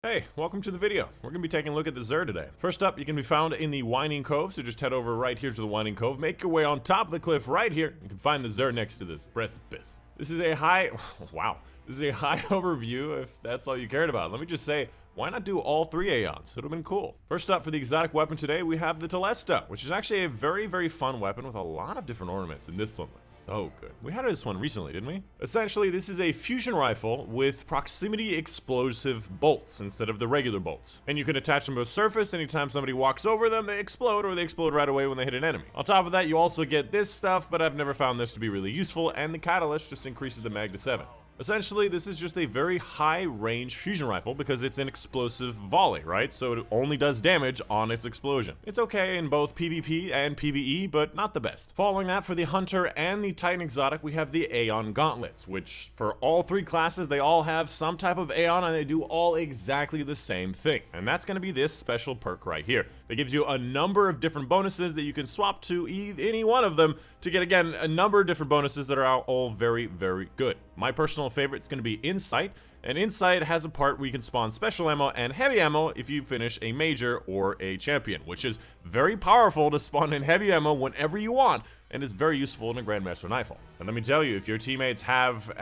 Hey, welcome to the video. We're going to be taking a look at the Xur today. First up, you can be found in the Winding Cove, so just head over right here to the Winding Cove, make your way on top of the cliff right here. You can find the Xur next to this precipice. This is a high, wow, this is a high overview if that's all you cared about. Let me just say, why not do all three AEONs? It would have been cool. First up for the exotic weapon today, we have the TELESTO, which is actually a very, very fun weapon with a lot of different ornaments in this one. Oh, good. We had this one recently, didn't we? Essentially, this is a fusion rifle with proximity explosive bolts instead of the regular bolts. And you can attach them to a surface. Anytime somebody walks over them, they explode, or they explode right away when they hit an enemy. On top of that, you also get this stuff, but I've never found this to be really useful, and the catalyst just increases the mag to 7. Essentially, this is just a very high-range fusion rifle because it's an explosive volley, right? So it only does damage on its explosion. It's okay in both PvP and PvE, but not the best. Following that, for the Hunter and the Titan exotic, we have the AEON gauntlets, which for all three classes, they all have some type of AEON, and they do all exactly the same thing. And that's going to be this special perk right here. That gives you a number of different bonuses that you can swap to any one of them to get, again, a number of different bonuses that are all very, very good. My personal favorite is going to be Insight, and Insight has a part where you can spawn special ammo and heavy ammo if you finish a major or a champion, which is very powerful to spawn in heavy ammo whenever you want, and is very useful in a Grandmaster Rifle. And let me tell you, if your teammates have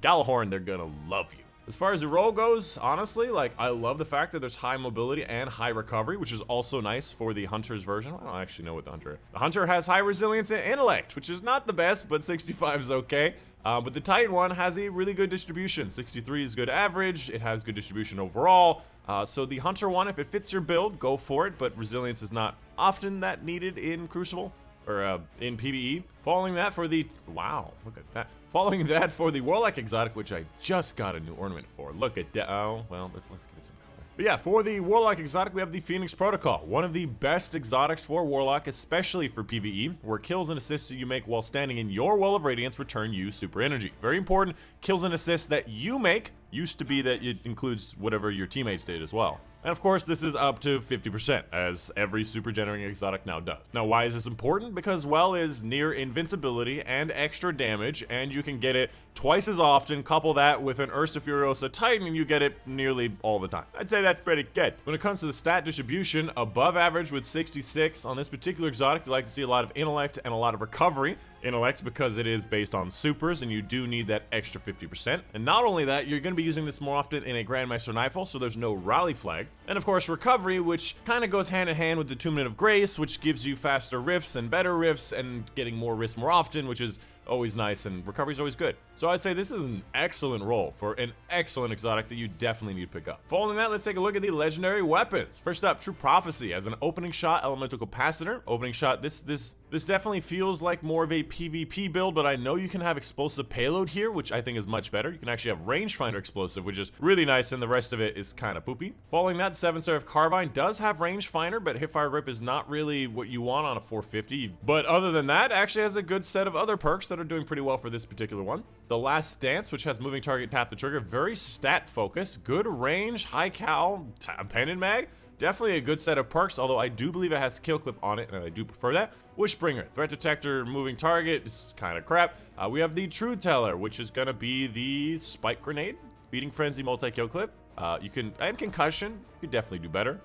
Galahorn, they're gonna love you. As far as the role goes, honestly, like, I love the fact that there's high mobility and high recovery, which is also nice for the Hunter's version. I don't actually know what the Hunter is. The Hunter has high resilience and intellect, which is not the best, but 65 is okay. But the Titan one has a really good distribution. 63 is good average. It has good distribution overall. So the Hunter one, if it fits your build, go for it, but resilience is not often that needed in Crucible. Or in PvE. Following that for the, wow, look at that. Following that for the Warlock exotic, which I just got a new ornament for. Look at that. Oh, well, let's give it some color. But yeah, for the Warlock exotic, we have the Phoenix Protocol, one of the best exotics for Warlock, especially for PvE, where kills and assists that you make while standing in your Well of Radiance return you super energy. Very important. Kills and assists that you make used to be that it includes whatever your teammates did as well. And of course, this is up to 50%, as every super generating exotic now does. Now, why is this important? Because Well is near invincibility and extra damage, and you can get it twice as often. Couple that with an Ursa Furiosa Titan, and you get it nearly all the time. I'd say that's pretty good. When it comes to the stat distribution, above average with 66. On this particular exotic, you like to see a lot of intellect and a lot of recovery. Intellect because it is based on supers, and you do need that extra 50%. And not only that, you're going to be using this more often in a Grandmaster Rifle, so there's no rally flag. And of course, recovery, which kind of goes hand in hand with the Attunement of Grace, which gives you faster rifts and better rifts and getting more rifts more often, which is always nice, and recovery is always good. So I'd say this is an excellent role for an excellent exotic that you definitely need to pick up. Following that, let's take a look at the legendary weapons. First up, True Prophecy as an opening shot elemental capacitor. Opening shot, this definitely feels like more of a PvP build, but I know you can have explosive payload here, which I think is much better. You can actually have rangefinder explosive, which is really nice, and the rest of it is kind of poopy. Following that, 7 SERAPH Carbine does have rangefinder, but hipfire grip is not really what you want on a 450. But other than that, actually has a good set of other perks that are doing pretty well for this particular one. The Last Stance, which has moving target, tap the trigger, very stat focused, good range, high cal, pendant mag. Definitely a good set of perks, although I do believe it has kill clip on it, and I do prefer that. Wishbringer, threat detector, moving target, is kind of crap. We have the TRUTHTELLER, which is going to be the spike grenade, feeding frenzy, multi-kill clip. And concussion, you definitely do better.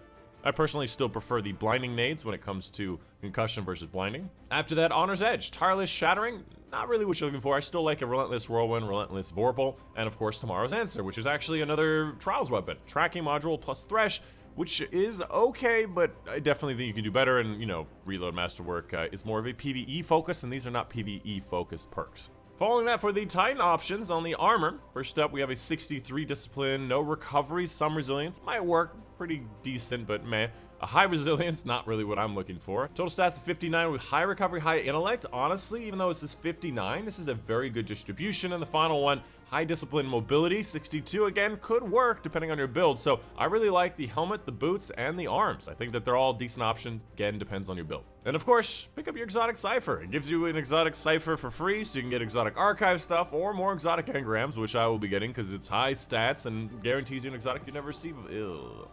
I personally still prefer the blinding nades when it comes to concussion versus blinding. After that, Honor's Edge, tireless shattering, not really what you're looking for. I still like a relentless whirlwind, relentless vorpal, and of course Tomorrow's Answer, which is actually another trials weapon. Tracking module plus thresh, which is okay, but I definitely think you can do better, and, you know, Reload Masterwork is more of a PvE focus, and these are not PvE focused perks. Following that, for the Titan options on the armor, first up we have a 63 discipline, no recovery, some resilience, might work, pretty decent, but meh. A high resilience, not really what I'm looking for. Total stats of 59 with high recovery, high intellect. Honestly, even though it says 59, this is a very good distribution. And the final one, high discipline mobility, 62, again, could work depending on your build. So I really like the helmet, the boots, and the arms. I think that they're all decent options. Again, depends on your build. And of course, pick up your exotic cipher. It gives you an exotic cipher for free, so you can get exotic archive stuff or more exotic engrams, which I will be getting because it's high stats and guarantees you an exotic you never receive. Ew.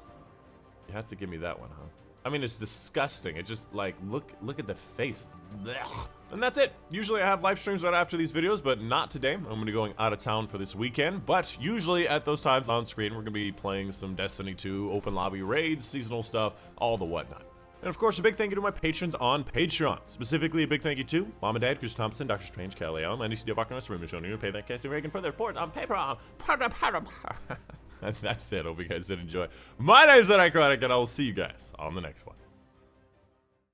You have to give me that one, huh? I mean, it's disgusting. It just, like, look at the face. Blech. And that's it. Usually I have live streams right after these videos, but not today. I'm going to be going out of town for this weekend. But usually at those times on screen, we're going to be playing some Destiny 2, open lobby raids, seasonal stuff, all the whatnot. And of course, a big thank you to my patrons on Patreon. Specifically, a big thank you to Mom and Dad, Chris Thompson, Dr. Strange, Cal Leon, Landy C. Buckingham, Rima Shonu, Pay That Cassie Reagan for their report on Patreon. And that's it. Hope you guys did enjoy. My name is Dychronic, and I will see you guys on the next one.